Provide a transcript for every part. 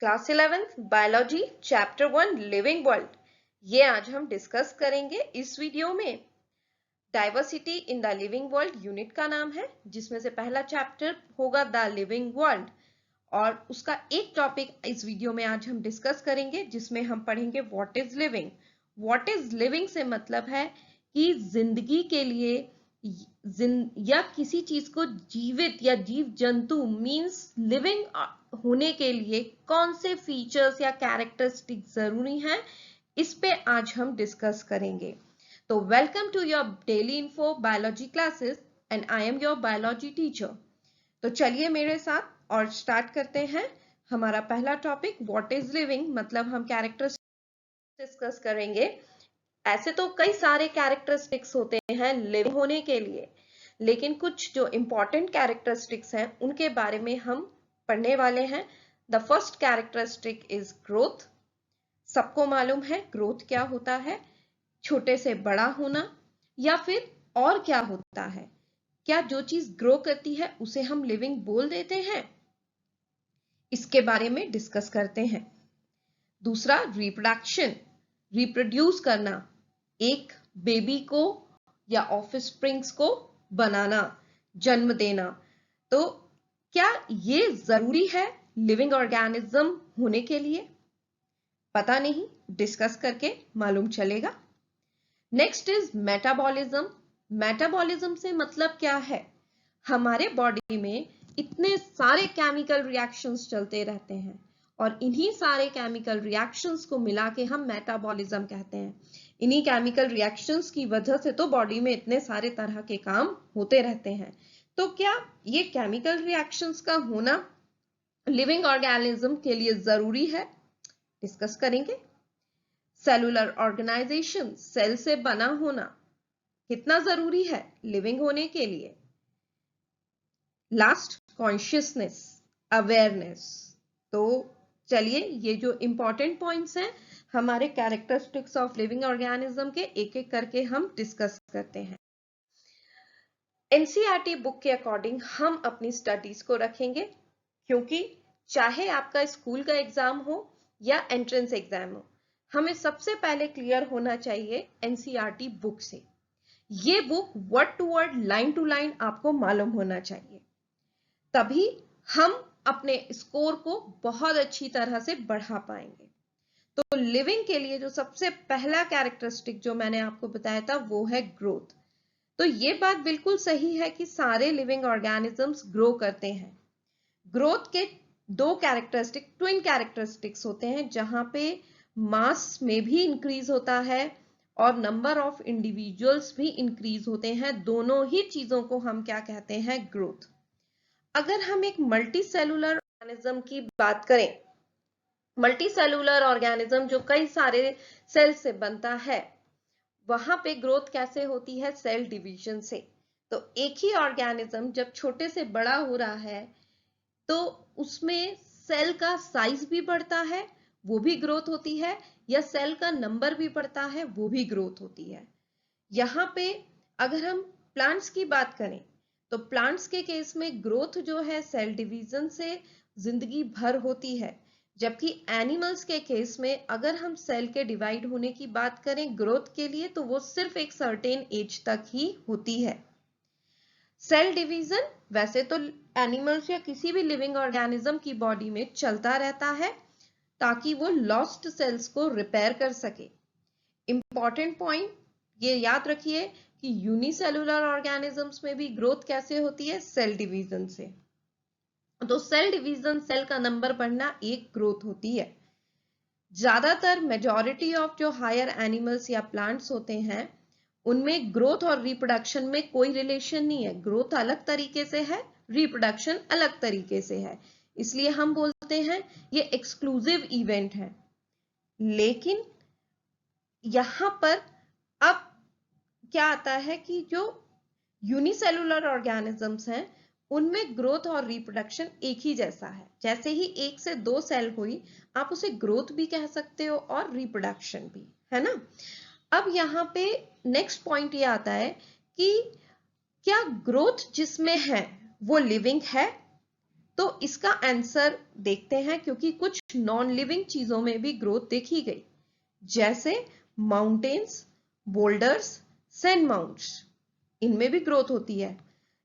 Class 11th biology chapter 1 living world. ये आज हम डिस्कस करेंगे इस वीडियो में। Diversity in the living world unit का नाम है, जिसमें से पहला चैप्टर होगा द लिविंग वर्ल्ड और उसका एक टॉपिक इस वीडियो में आज हम डिस्कस करेंगे, जिसमें हम पढ़ेंगे what is living. What is living से मतलब है कि जिंदगी के लिए या किसी चीज को जीवित या जीव जंतु मींस लिविंग होने के लिए कौन से फीचर्स या कैरेक्टरिस्टिक जरूरी हैं, इस पे आज हम डिस्कस करेंगे। तो welcome to your daily info biology classes and I am your biology teacher. तो चलिए मेरे साथ और स्टार्ट करते हैं हमारा पहला टॉपिक व्हाट इज लिविंग। मतलब हम कैरेक्टरिस्टिक्स डिस्कस करेंगे। ऐसे तो कई सारे कैरेक्टरिस्टिक्स होते हैं लिविंग होने के लिए, लेकिन कुछ जो इंपॉर्टेंट कैरेक्टरिस्टिक्स हैं उनके बारे में हम पढ़ने वाले हैं। The first characteristic is growth. सबको मालूम है ग्रोथ क्या होता है, छोटे से बड़ा होना या फिर और क्या होता है। क्या जो चीज ग्रो करती है उसे हम लिविंग बोल देते हैं? इसके बारे में डिस्कस करते हैं। दूसरा रिप्रोडक्शन, रिप्रोड्यूस करना, एक बेबी को या ऑफस्प्रिंग्स को बनाना, जन्म देना। तो क्या ये जरूरी है लिविंग ऑर्गेनिज्म होने के लिए? पता नहीं, डिस्कस करके मालूम चलेगा। Next is metabolism. मेटाबॉलिज्म से मतलब क्या है, हमारे बॉडी में इतने सारे केमिकल रिएक्शंस चलते रहते हैं और इन्हीं सारे केमिकल रिएक्शंस को मिला के हम मेटाबॉलिज्म कहते हैं। इन्हीं केमिकल रिएक्शंस की वजह से तो बॉडी में इतने सारे तरह के काम होते रहते हैं। तो क्या ये केमिकल रिएक्शंस का होना लिविंग ऑर्गेनिज्म के लिए जरूरी है? डिस्कस करेंगे। सेलुलर ऑर्गेनाइजेशन, सेल से बना होना कितना जरूरी है लिविंग होने के लिए? Last consciousness, awareness. तो चलिए ये जो इंपॉर्टेंट पॉइंट्स हैं हमारे कैरेक्टरिस्टिक्स ऑफ लिविंग ऑर्गेनिज्म के एक एक करके हम डिस्कस करते हैं। एनसीईआरटी बुक के अकॉर्डिंग हम अपनी स्टडीज को रखेंगे, क्योंकि चाहे आपका स्कूल का एग्जाम हो या एंट्रेंस एग्जाम हो, हमें सबसे पहले क्लियर होना चाहिए एनसीईआरटी बुक से। ये book word to word, line to line आपको मालूम होना चाहिए, तभी हम अपने स्कोर को बहुत अच्छी तरह से बढ़ा पाएंगे। तो लिविंग के लिए जो सबसे पहला कैरेक्टरिस्टिक जो मैंने आपको बताया था वो है ग्रोथ। तो ये बात बिल्कुल सही है कि सारे लिविंग ऑर्गेनिजम्स ग्रो करते हैं। ग्रोथ के दो कैरेक्टरिस्टिक, ट्विन कैरेक्टरिस्टिक्स होते हैं, जहां पे मास में भी इंक्रीज होता है और नंबर ऑफ इंडिविजुअल्स भी इंक्रीज होते हैं। दोनों ही चीजों को हम क्या कहते हैं? ग्रोथ। अगर हम एक मल्टी सेलुलर ऑर्गेनिज्म की बात करें, मल्टी सेलुलर ऑर्गेनिज्म जो कई सारे सेल से बनता है, वहां पे ग्रोथ कैसे होती है? सेल डिवीजन से। तो एक ही ऑर्गेनिज्म जब छोटे से बड़ा हो रहा है तो उसमें सेल का साइज भी बढ़ता है, वो भी ग्रोथ होती है, या सेल का नंबर भी बढ़ता है, वो भी ग्रोथ होती है। यहां पे अगर हम प्लांट्स की बात करें तो प्लांट्स के केस में ग्रोथ जो है सेल डिवीजन से जिंदगी भर होती है, जबकि एनिमल्स के केस में अगर हम सेल के डिवाइड होने की बात करें ग्रोथ के लिए तो वो सिर्फ एक सर्टेन एज तक ही होती है। सेल डिवीजन वैसे तो एनिमल्स या किसी भी लिविंग ऑर्गेनिज्म की बॉडी में चलता रहता है, ताकि वो लॉस्ट सेल्स को रिपेयर कर सके। इंपॉर्टेंट पॉइंट ये याद रखिए कि यूनिसेलुलर ऑर्गेनिजम्स में भी ग्रोथ कैसे होती है? सेल डिवीजन से। तो सेल डिवीजन, सेल का नंबर बढ़ना एक ग्रोथ होती है। ज्यादातर मेजॉरिटी ऑफ जो हायर एनिमल्स या प्लांट्स होते हैं उनमें ग्रोथ और रिप्रोडक्शन में कोई रिलेशन नहीं है। ग्रोथ अलग तरीके से है, रिप्रोडक्शन अलग तरीके से है, इसलिए हम बोलते हैं ये एक्सक्लूसिव इवेंट है। लेकिन यहां पर अब क्या आता है कि जो यूनिसेलुलर ऑर्गेनिजम्स हैं उनमें ग्रोथ और रिप्रोडक्शन एक ही जैसा है। जैसे ही एक से दो सेल हुई, आप उसे ग्रोथ भी कह सकते हो और रिप्रोडक्शन भी, है ना। अब यहाँ पे नेक्स्ट पॉइंट ये आता है कि क्या ग्रोथ जिसमें है वो लिविंग है? तो इसका आंसर देखते हैं, क्योंकि कुछ नॉन लिविंग चीजों में भी ग्रोथ देखी गई, जैसे माउंटेन्स, बोल्डर्स, सैंड माउंट्स, इनमें भी ग्रोथ होती है।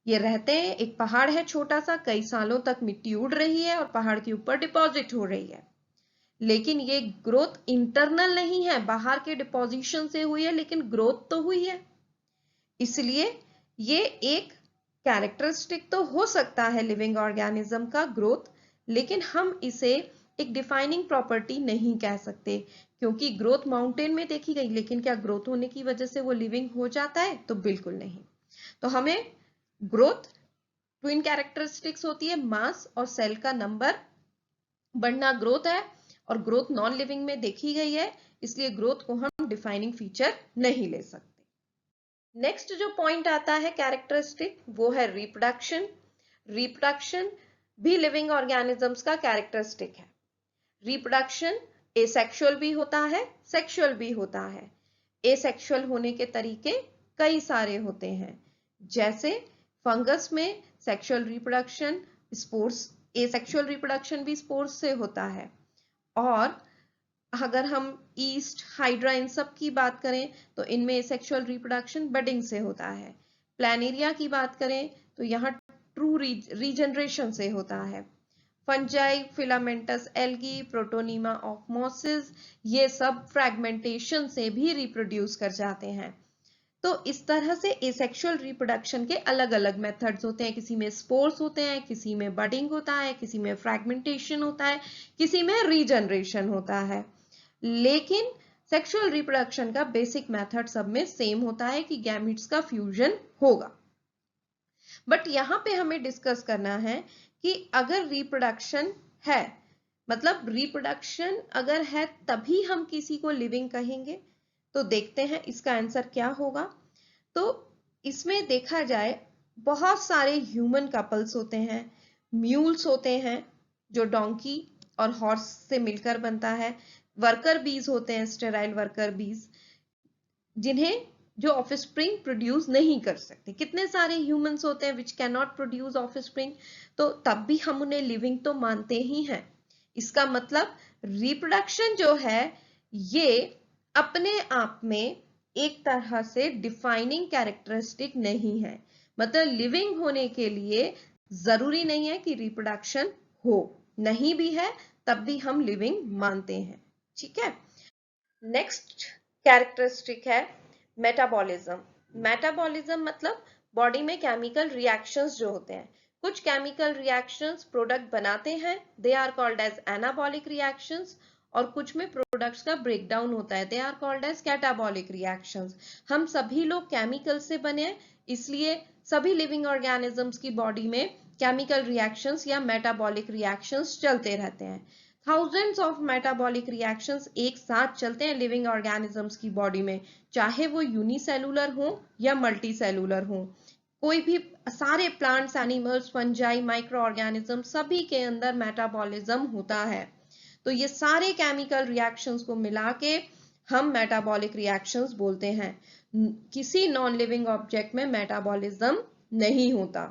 ये रहते हैं, एक पहाड़ है छोटा सा, कई सालों तक मिट्टी उड़ रही है और पहाड़ के ऊपर डिपॉजिट हो रही है, लेकिन ये ग्रोथ इंटरनल नहीं है, बाहर के डिपॉजिशन से हुई है, लेकिन ग्रोथ तो हुई है। इसलिए ये एक कैरेक्टरिस्टिक तो हो सकता है लिविंग ऑर्गेनिज्म का ग्रोथ, लेकिन हम इसे एक डिफाइनिंग प्रॉपर्टी नहीं कह सकते, क्योंकि ग्रोथ माउंटेन में देखी गई, लेकिन क्या ग्रोथ होने की वजह से वो लिविंग हो जाता है? तो बिल्कुल नहीं। तो हमें ग्रोथ ट्विन कैरेक्टरिस्टिक्स होती है, मास और सेल का नंबर बढ़ना ग्रोथ है, और ग्रोथ नॉन लिविंग में देखी गई है, इसलिए ग्रोथ को हम डिफाइनिंग फीचर नहीं ले सकते। नेक्स्ट जो पॉइंट आता है कैरेक्टरिस्टिक, वो है रिप्रोडक्शन। रिप्रोडक्शन भी लिविंग ऑर्गेनिजम्स का कैरेक्टरिस्टिक है। रिप्रोडक्शन एसेक्सुअल भी होता है, सेक्सुअल भी होता है। एसेक्सुअल होने के तरीके कई सारे होते हैं, जैसे फंगस में sexual reproduction, spores, asexual reproduction भी स्पोर्स से होता है। और अगर हम ईस्ट, हाइड्रा, इन सब की बात करें तो इनमें सेक्सुअल रिप्रोडक्शन बडिंग से होता है। प्लानेरिया की बात करें तो यहाँ ट्रू रीजनरेशन से होता है। Fungi, filamentous algae, protonema of mosses, ये सब फ्रैगमेंटेशन से भी रिप्रोड्यूस कर जाते हैं। तो इस तरह से एसेक्सुअल रिप्रोडक्शन के अलग अलग मेथड्स होते हैं, किसी में स्पोर्स होते हैं, किसी में बडिंग होता है, किसी में फ्रैगमेंटेशन होता है, किसी में रीजनरेशन होता है। लेकिन सेक्सुअल रिप्रोडक्शन का बेसिक मेथड सब में सेम होता है कि गैमीट्स का फ्यूजन होगा। बट यहां पे हमें डिस्कस करना है कि अगर रिप्रोडक्शन है, मतलब रिप्रोडक्शन अगर है तभी हम किसी को लिविंग कहेंगे, तो देखते हैं इसका आंसर क्या होगा। तो इसमें देखा जाए बहुत सारे ह्यूमन कपल्स होते हैं, म्यूल्स होते हैं जो डोंकी और हॉर्स से मिलकर बनता है, वर्कर बीज होते हैं, स्टेराइल वर्कर बीज, जिन्हें जो ऑफस्प्रिंग प्रोड्यूस नहीं कर सकते। कितने सारे ह्यूमंस होते हैं which can not produce offspring, तो तब भी हम उन्हें लिविंग तो मानते ही हैं। इसका मतलब रिप्रोडक्शन जो है ये अपने आप में एक तरह से डिफाइनिंग कैरेक्टरिस्टिक नहीं है, मतलब लिविंग होने के लिए जरूरी नहीं है कि रिप्रोडक्शन हो, नहीं भी है तब भी हम लिविंग मानते हैं। ठीक है, नेक्स्ट कैरेक्टरिस्टिक है मेटाबॉलिज्म। मेटाबॉलिज्म मतलब बॉडी में केमिकल रिएक्शंस जो होते हैं, कुछ केमिकल रिएक्शंस प्रोडक्ट बनाते हैं, they are called as anabolic reactions, और कुछ में प्रोडक्ट्स का ब्रेकडाउन होता है, they are called as catabolic reactions. हम सभी लोग केमिकल से बने हैं, इसलिए सभी लिविंग ऑर्गेनिजम्स की बॉडी में केमिकल रिएक्शंस या मेटाबॉलिक रिएक्शंस चलते रहते हैं। थाउजेंड्स ऑफ मेटाबॉलिक रिएक्शंस एक साथ चलते हैं लिविंग ऑर्गेनिजम्स की बॉडी में, चाहे वो यूनिसेलुलर हो या मल्टी सेलुलर हो। कोई भी, सारे plants, animals, fungi, micro organism, सभी के अंदर मेटाबॉलिज्म होता है। तो ये सारे केमिकल रिएक्शंस को मिला के हम मेटाबॉलिक रिएक्शंस बोलते हैं। किसी नॉन लिविंग ऑब्जेक्ट में मेटाबॉलिज्म नहीं होता।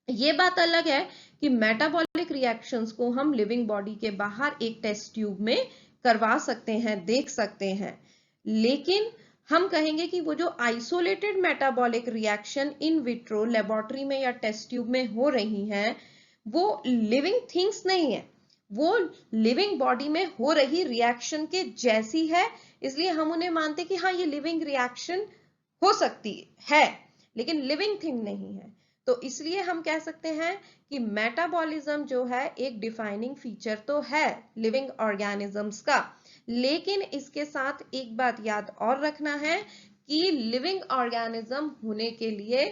ये बात अलग है कि मेटाबॉलिक रिएक्शंस को हम लिविंग बॉडी के बाहर एक टेस्ट ट्यूब में करवा सकते हैं, देख सकते हैं, लेकिन हम कहेंगे कि वो जो isolated metabolic reaction in vitro laboratory में या टेस्ट ट्यूब में हो रही हैं, वो लिविंग थिंग्स नहीं है, वो लिविंग बॉडी में हो रही रिएक्शन के जैसी है, इसलिए हम उन्हें मानते कि हाँ ये लिविंग रिएक्शन हो सकती है, लेकिन लिविंग थिंग नहीं है। तो इसलिए हम कह सकते हैं कि मेटाबॉलिज्म जो है एक डिफाइनिंग फीचर तो है लिविंग ऑर्गेनिजम्स का, लेकिन इसके साथ एक बात याद और रखना है कि लिविंग ऑर्गेनिज्म होने के लिए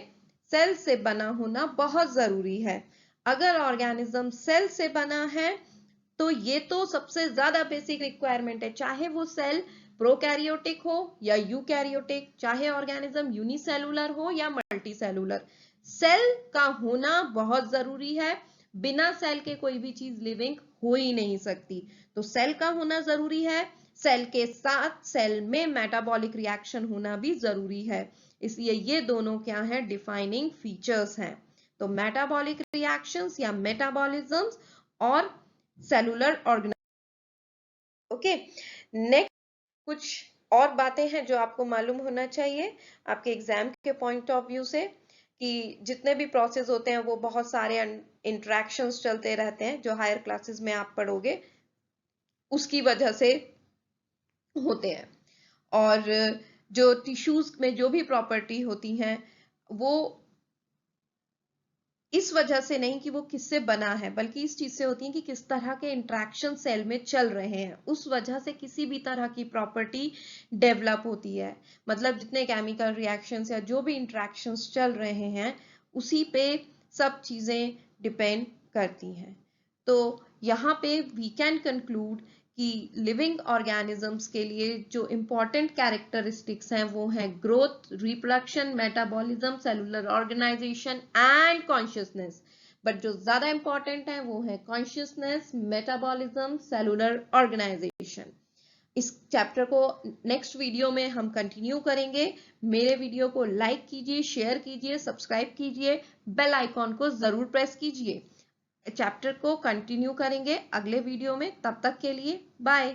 सेल से बना होना बहुत जरूरी है। अगर ऑर्गेनिज्म सेल से बना है तो ये तो सबसे ज्यादा बेसिक रिक्वायरमेंट है, चाहे वो सेल प्रोकैरियोटिक हो या यूकैरियोटिक, चाहे ऑर्गेनिज्म यूनिसेलुलर हो या मल्टीसेलुलर, सेल का होना बहुत जरूरी है। बिना सेल के कोई भी चीज लिविंग हो ही नहीं सकती, तो सेल का होना जरूरी है। सेल के साथ सेल में मेटाबॉलिक रिएक्शन होना भी जरूरी है, इसलिए ये दोनों क्या है, डिफाइनिंग फीचर्स हैं। तो मेटाबॉलिक रिएक्शंस या मेटाबॉलिज्म्स और सेलुलर ऑर्गेनाइजेशन। ओके, नेक्स्ट कुछ और बातें हैं जो आपको मालूम होना चाहिए आपके एग्जाम के पॉइंट ऑफ व्यू से, कि जितने भी प्रोसेस होते हैं वो बहुत सारे इंटरेक्शंस चलते रहते हैं जो हायर क्लासेस में आप पढ़ोगे उसकी वजह से होते हैं। और जो टिश्यूज में जो भी प्रॉपर्टी होती हैं वो इस वजह से नहीं कि वो किससे बना है, बल्कि इस चीज से होती है कि किस तरह के इंट्रैक्शन सेल में चल रहे हैं, उस वजह से किसी भी तरह की प्रॉपर्टी डेवलप होती है। मतलब जितने केमिकल रिएक्शंस या जो भी इंट्रैक्शंस चल रहे हैं उसी पे सब चीजें डिपेंड करती हैं। तो यहाँ पे वी कैन कंक्लूड कि लिविंग ऑर्गेनिजम्स के लिए जो इंपॉर्टेंट कैरेक्टरिस्टिक्स हैं वो हैं growth, reproduction, metabolism, cellular organization and consciousness. But जो ज्यादा इंपॉर्टेंट है वो है कॉन्शियसनेस, मेटाबॉलिज्म, सेलुलर ऑर्गेनाइजेशन। इस चैप्टर को नेक्स्ट वीडियो में हम कंटिन्यू करेंगे। मेरे वीडियो को लाइक कीजिए, शेयर कीजिए, सब्सक्राइब कीजिए, बेल आइकॉन को जरूर प्रेस कीजिए। चैप्टर को कंटिन्यू करेंगे अगले वीडियो में। तब तक के लिए बाय।